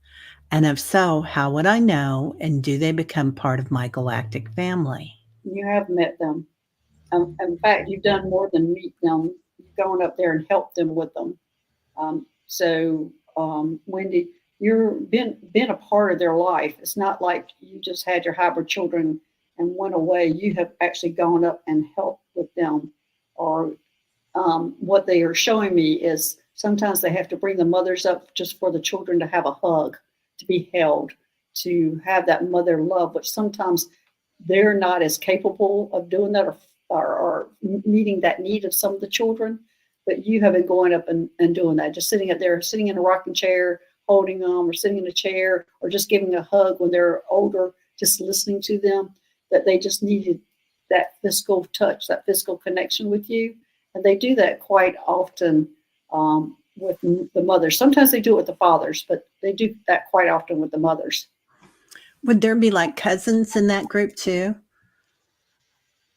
And if so, how would I know? And do they become part of my galactic family? You have met them. In fact, you've done more than meet them. You've gone up there and helped them with them. Wendy, you've been a part of their life. It's not like you just had your hybrid children and went away. You have actually gone up and helped with them. Or what they are showing me is sometimes they have to bring the mothers up just for the children to have a hug, to be held, to have that mother love, which sometimes they're not as capable of doing that, or meeting that need of some of the children. But you have been going up and doing that, just sitting up there, sitting in a rocking chair, holding them, or sitting in a chair, or just giving a hug when they're older, just listening to them, that they just needed that physical touch, that physical connection with you. And they do that quite often with the mothers. Sometimes they do it with the fathers, but they do that quite often with the mothers. Would there be like cousins in that group too?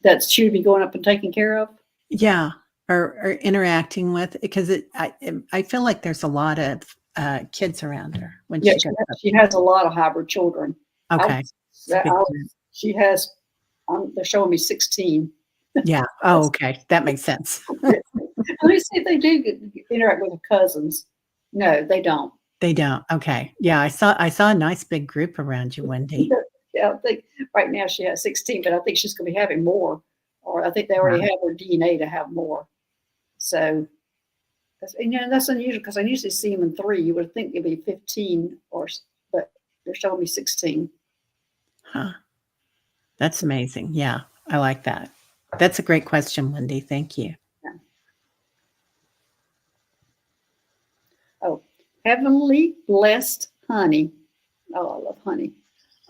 That she would be going up and taking care of? Yeah, or interacting with, because I feel like there's a lot of kids around her when Yeah, she goes up. she has a lot of hybrid children. Okay. She has, they're showing me 16. Yeah. Oh, okay. That makes sense. Let me see if they do interact with their cousins. No, they don't. They don't. Okay. Yeah, I saw a nice big group around you, Wendy. Yeah, I think right now she has 16, but I think she's going to be having more, or I think they already have her DNA to have more. So, that's unusual, because I usually see them in 3. You would think it'd be 15, but they're showing me 16. Huh. That's amazing. Yeah, I like that. That's a great question, Wendy. Thank you. Yeah. Oh, heavenly blessed honey. Oh, I love honey.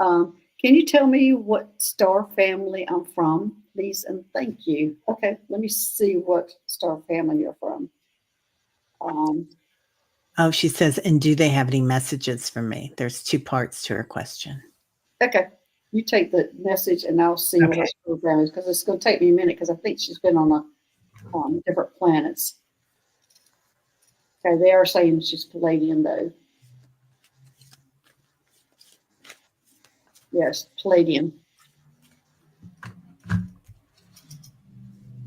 Can you tell me what star family I'm from, please, and thank you? Okay, let me see what star family you're from. Oh, she says, and do they have any messages for me? There's 2 parts to her question. Okay, you take the message, and I'll see what her program is, because it's going to take me a minute, because I think she's been on different planets. Okay, they are saying she's Palladian, though. Yes, Palladian.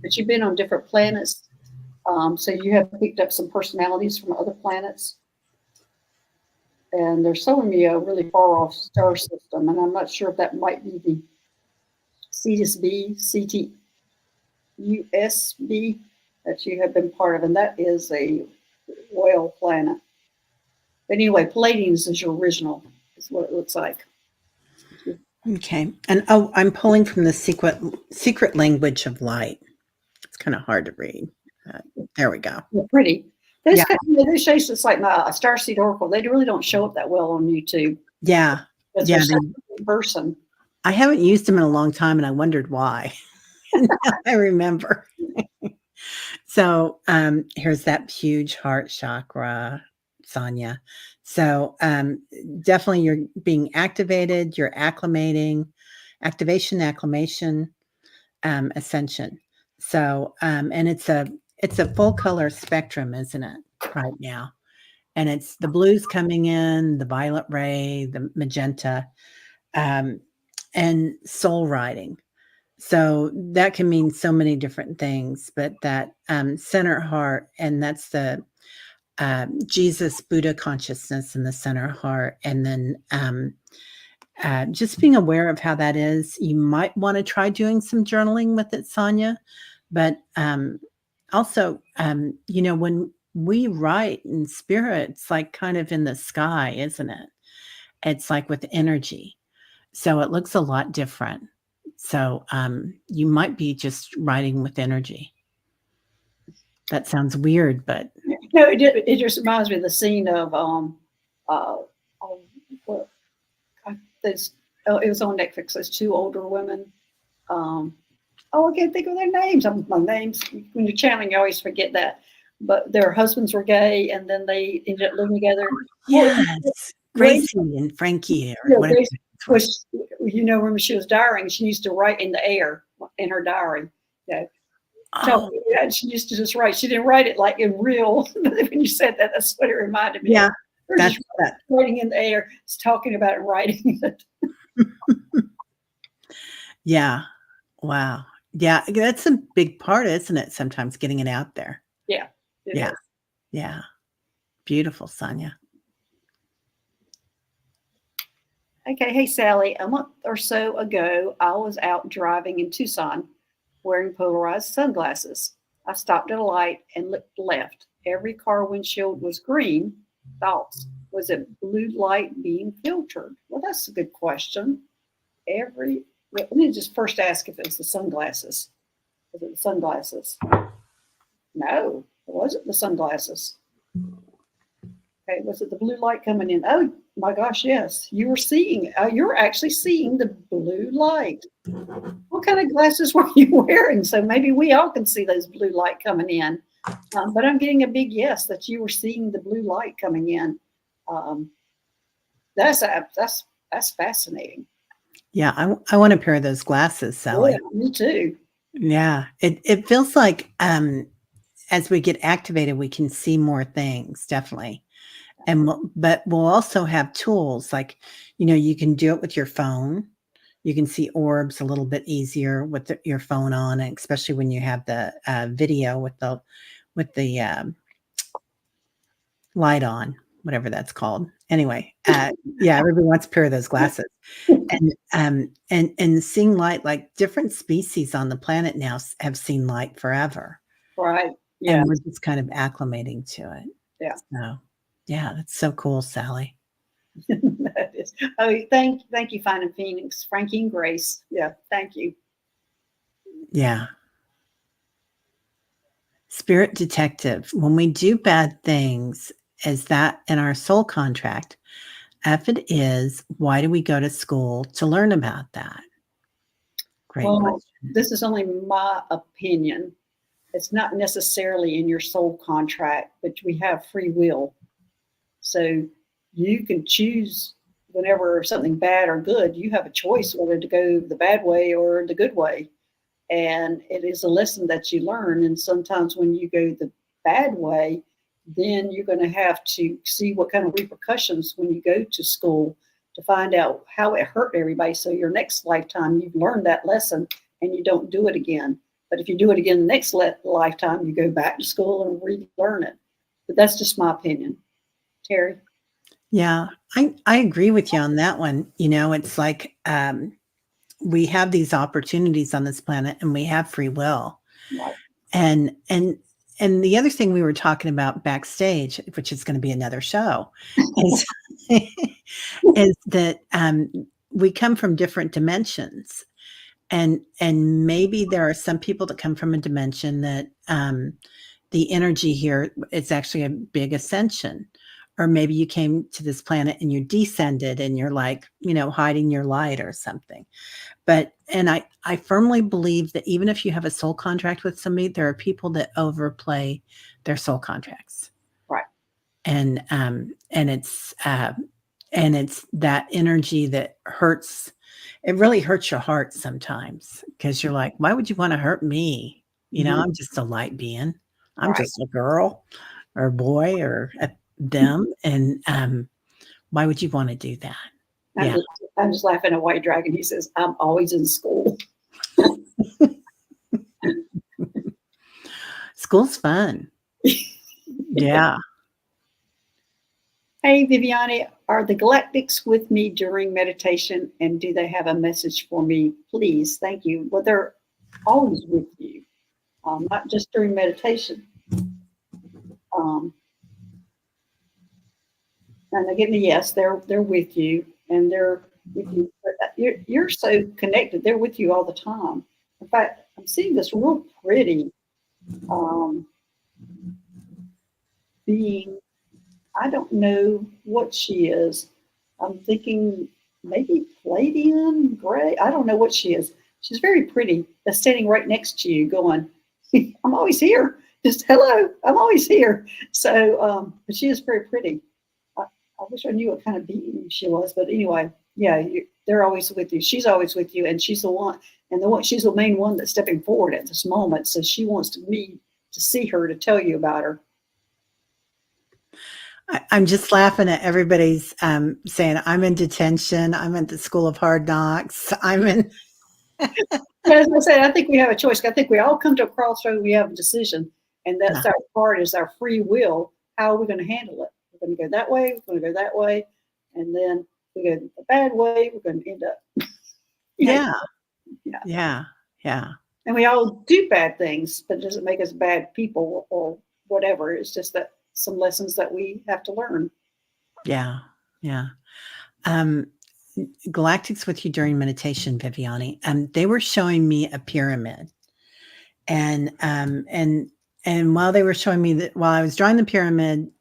But you've been on different planets, so you have picked up some personalities from other planets. And they're showing me a really far off star system, and I'm not sure if that might be the CTUSB that you have been part of, and that is a royal planet. But anyway, Palladians is your original, is what it looks like. Okay. And I'm pulling from the secret language of light. It's kind of hard to read. There we go. They're pretty. Those shows, just like my Starseed Oracle, they really don't show up that well on YouTube. Yeah. Yeah. In person. I haven't used them in a long time, and I wondered why. I remember. So here's that huge heart chakra, Sonia. So definitely you're being activated, you're acclimating, activation, acclimation, ascension. So and it's a full color spectrum, isn't it, right now? And it's the blues coming in, the violet ray, the magenta, and soul riding. So that can mean so many different things, but that center heart, and that's the Jesus Buddha consciousness in the center heart. And then just being aware of how that is. You might want to try doing some journaling with it, Sonia. But also, when we write in spirit, it's like kind of in the sky, isn't it? It's like with energy. So it looks a lot different. So you might be just writing with energy. That sounds weird, but no, it just reminds me of the scene of it was on Netflix. There's 2 older women. I can't think of their names. My names, when you're channeling, you always forget that. But their husbands were gay, and then they ended up living together. Yes, Gracie and Frankie, or whatever. When she was dying, she used to write in the air in her diary. Yeah. So she used to just write. She didn't write it like in real. But when you said that, that's what it reminded me. Yeah, of. That's that. Writing in the air, it's talking about it, writing it. Yeah. Wow. Yeah, that's a big part, isn't it? Sometimes getting it out there. Yeah. Yeah. Yeah. Beautiful, Sonia. Okay. Hey, Sally. A month or so ago, I was out driving in Tucson wearing polarized sunglasses. I stopped at a light and looked left. Every car windshield was green. Thoughts. Was it blue light being filtered? What Well, that's a good question. Let me just first ask if it's the sunglasses. Was it the sunglasses? No, it wasn't the sunglasses. Okay, was it the blue light coming in? Oh my gosh, yes. You're actually seeing the blue light. What kind of glasses were you wearing? So maybe we all can see those blue light coming in. But I'm getting a big yes that you were seeing the blue light coming in. That's fascinating. Yeah, I want a pair of those glasses, Sally. Yeah, me too. Yeah, it feels like as we get activated, we can see more things, definitely. But we'll also have tools like, you can do it with your phone. You can see orbs a little bit easier with your phone on, and especially when you have the video with the light on, whatever that's called. Anyway, yeah, everybody wants a pair of those glasses. And seeing light, like different species on the planet now have seen light forever. Right. Yeah. And we're just kind of acclimating to it. Yeah. So, yeah, that's so cool, Sally. That is. Oh, thank you, Fine and Phoenix, Frankie and Grace. Yeah, thank you. Yeah. Spirit detective. When we do bad things, is that in our soul contract? If it is, why do we go to school to learn about that? Great question. This is only my opinion. It's not necessarily in your soul contract, but we have free will. So you can choose whenever something bad or good, you have a choice whether to go the bad way or the good way. And it is a lesson that you learn. And sometimes when you go the bad way, then you're going to have to see what kind of repercussions when you go to school to find out how it hurt everybody. So your next lifetime, you've learned that lesson and you don't do it again. But if you do it again the next lifetime, you go back to school and relearn it. But that's just my opinion. Teri? Yeah, I agree with you on that one. It's like we have these opportunities on this planet and we have free will. Right. And the other thing we were talking about backstage, which is going to be another show, is, is that we come from different dimensions. And maybe there are some people that come from a dimension that the energy here is actually a big ascension. Or maybe you came to this planet and you descended and you're like, hiding your light or something. And I firmly believe that even if you have a soul contract with somebody, there are people that overplay their soul contracts. Right. And it's that energy that hurts. It really hurts your heart sometimes because you're like, why would you want to hurt me? I'm just a light being. I'm just a girl or a boy or them. And why would you want to do that? I'm just laughing at White Dragon. He says, I'm always in school. School's fun. Yeah. Hey, Viviane, are the Galactics with me during meditation and do they have a message for me? Please. Thank you. Well, they're always with you, not just during meditation. And again, yes, they're with you and they're with you. But you're so connected. They're with you all the time. In fact, I'm seeing this real pretty being. I don't know what she is. I'm thinking maybe Palladian, gray. I don't know what she is. She's very pretty. That's standing right next to you going, I'm always here. Just hello, I'm always here. So, but she is very pretty. I wish I knew what kind of being she was, but anyway, yeah, they're always with you. She's always with you, and she's the one, she's the main one that's stepping forward at this moment. So she wants me to see her to tell you about her. I'm just laughing at everybody's saying, I'm in detention. I'm at the School of Hard Knocks. I'm in. As I said, I think we have a choice. I think we all come to a crossroad. We have a decision, and that's our part is our free will. How are we going to handle it? We're going to go that way. We're going to go that way, and then we go the bad way. We're going to end up. Yeah. And we all do bad things, but it doesn't make us bad people or whatever. It's just that some lessons that we have to learn. Yeah. Galactics with you during meditation, Viviani. They were showing me a pyramid, and while they were showing me that, while I was drawing the pyramid,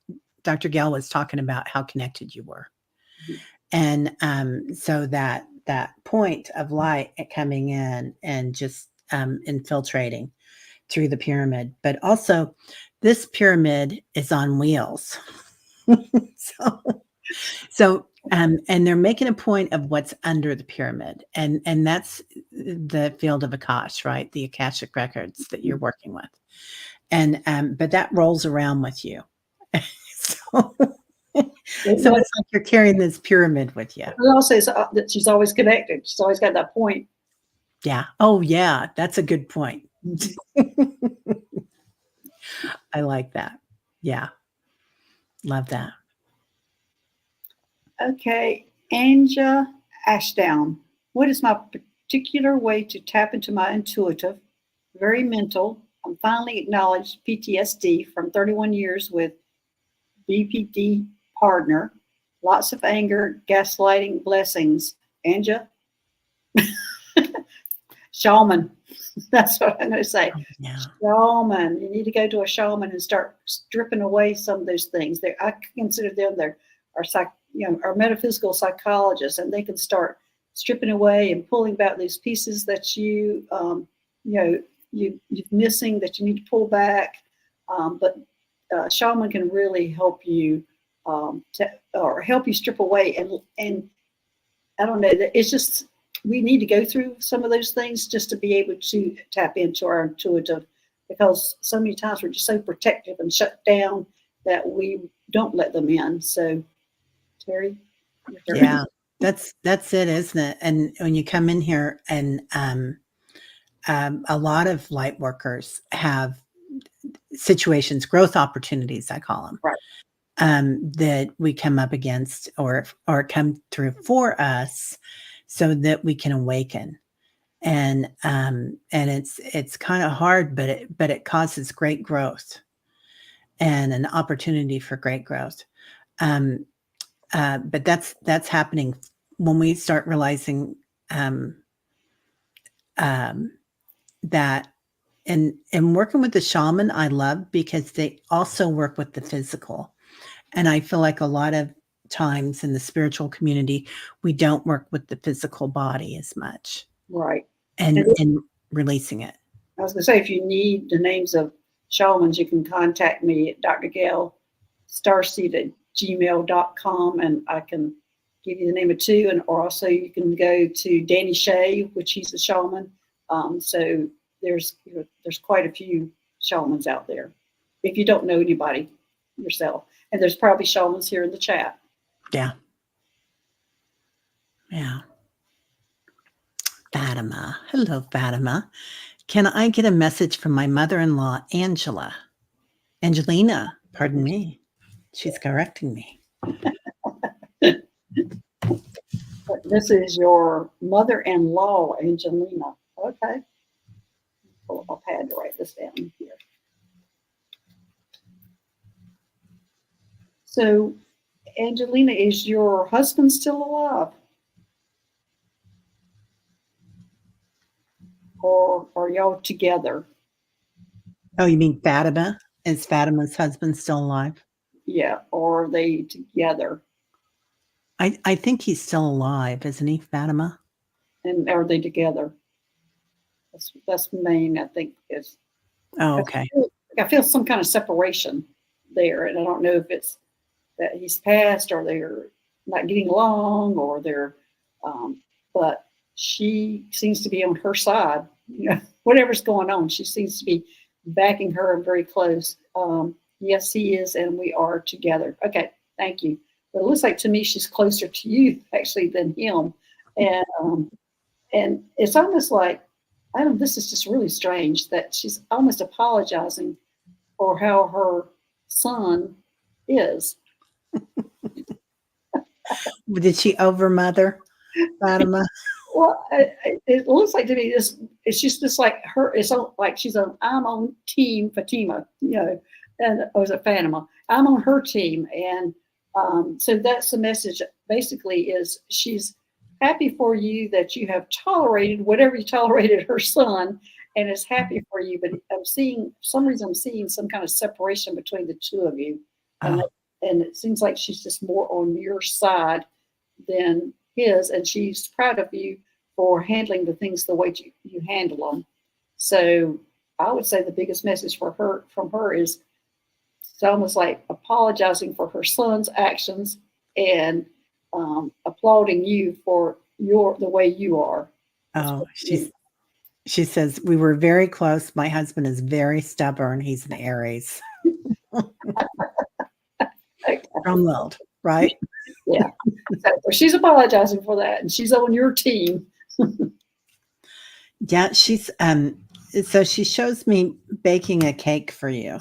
Dr. Gail was talking about how connected you were, and so that point of light coming in and just infiltrating through the pyramid, but also this pyramid is on wheels. so and they're making a point of what's under the pyramid, and that's the field of Akash, right? The Akashic records that you're working with, and but that rolls around with you. so it's like you're carrying this pyramid with you. It also says that she's always connected. She's always got that point. Yeah. Oh, yeah. That's a good point. I like that. Yeah. Love that. Okay. Anja Ashdown. What is my particular way to tap into my intuitive, very mental? I'm finally acknowledged PTSD from 31 years with BPD partner. Lots of anger, gaslighting, blessings. Anja? Shaman. That's what I'm going to say. Oh, yeah. Shaman. You need to go to a shaman and start stripping away some of those things. I consider them our metaphysical psychologists, and they can start stripping away and pulling back these pieces that you're missing, that you need to pull back. But shaman can really help you help you strip away. And I don't know, it's just, we need to go through some of those things just to be able to tap into our intuitive, because so many times we're just so protective and shut down that we don't let them in. So, Teri? Yeah, that's it, isn't it? And when you come in here, and a lot of light workers have situations, growth opportunities, I call them, right, that we come up against or come through for us, so that we can awaken. And it's kind of hard, but it causes great growth and an opportunity for great growth. But that's happening when we start realizing that. And working with the shaman, I love, because they also work with the physical. And I feel like a lot of times in the spiritual community, we don't work with the physical body as much. right. And releasing it. I was going to say, if you need the names of shamans, you can contact me at Dr. Gail starseed@gmail.com, and I can give you the name of two. Or also you can go to Danny Shea, which he's a shaman. So there's quite a few shamans out there, if you don't know anybody yourself. And there's probably shamans here in the chat. Yeah. Yeah. Fatima. Hello, Fatima. Can I get a message from my mother-in-law, Angelina, pardon me. She's correcting me. This is your mother-in-law, Angelina. Okay. Pull up my pad to write this down here. So, Angelina, is your husband still alive? Or are y'all together? Oh, you mean Fatima? Is Fatima's husband still alive? Yeah, or are they together? I think he's still alive, isn't he, Fatima? And are they together? That's the main, I think, is. Oh, okay. I feel some kind of separation there, and I don't know if it's that he's passed, or they're not getting along, or they're, but she seems to be on her side. Whatever's going on, she seems to be backing her very close. Yes, he is, and we are together. Okay, thank you. But it looks like to me she's closer to you actually than him, and it's almost like, this is just really strange that she's almost apologizing for how her son is. Did she overmother Fatima? Well, it looks like to me it's just like her. It's like I'm on team Fatima, and was it Fatima? I'm on her team, and so that's the message. Basically, is she's happy for you that you have tolerated whatever you tolerated her son, and is happy for you. But I'm seeing, for some reason, I'm seeing some kind of separation between the two of you, and Oh, and it seems like she's just more on your side than his, and she's proud of you for handling the things the way you handle them. So I would say the biggest message for her from her is it's almost like apologizing for her son's actions and applauding you for the way you are. That's oh, what it means. she says we were very close. My husband is very stubborn. He's an Aries. Strong-willed, right? Yeah. So she's apologizing for that, and she's on your team. Yeah, so she shows me baking a cake for you.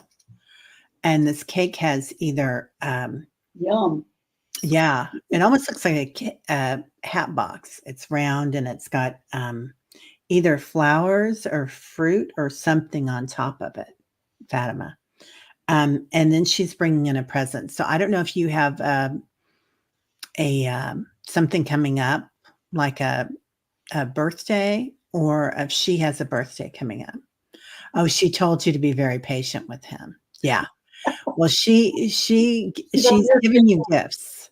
And this cake has either Yum. yeah, it almost looks like a hat box. It's round and it's got either flowers or fruit or something on top of it, Fatima. And then she's bringing in a present. So I don't know if you have something coming up, like a birthday, or if she has a birthday coming up. Oh, she told you to be very patient with him. Yeah. Well, she's giving you gifts.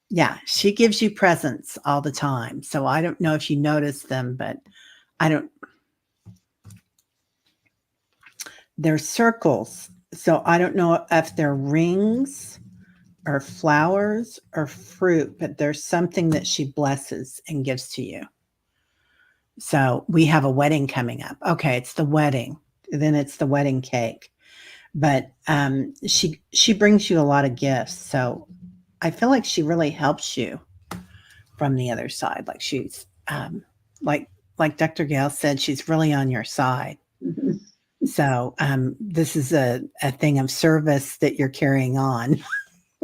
Yeah, she gives you presents all the time. So I don't know if you notice them, but I don't. They're circles. So I don't know if they're rings or flowers or fruit, but there's something that she blesses and gives to you. So we have a wedding coming up. Okay, it's the wedding. Then it's the wedding cake. But she brings you a lot of gifts. So I feel like she really helps you from the other side. Like she's like Dr. Gail said, she's really on your side. Mm-hmm. So this is a thing of service that you're carrying on.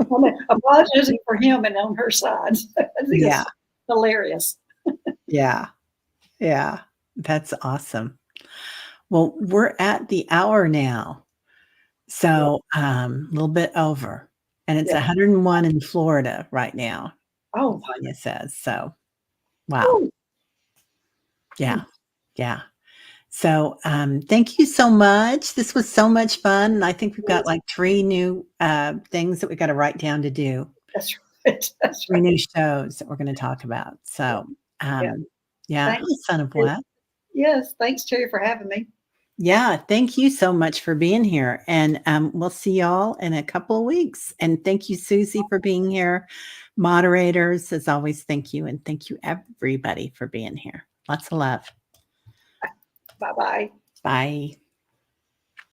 I'm apologizing for him and on her side. I think Yeah. it's hilarious. Yeah. Yeah. That's awesome. Well, we're at the hour now. So a little bit over. And it's Yeah. 101 in Florida right now. Oh, Sonia says. So wow. oh, Yeah. Yeah. So thank you so much. This was so much fun. I think we've got like 3 new things that we got to write down to do. that's right. That's 3 right. new shows that we're going to talk about. So Yeah. yeah, Thanks. son of what? Yes. Thanks, Teri, for having me. Yeah, thank you so much for being here. And we'll see y'all in a couple of weeks. And thank you, Susie, for being here. Moderators, as always, thank you. And thank you, everybody, for being here. Lots of love. Bye-bye. Bye.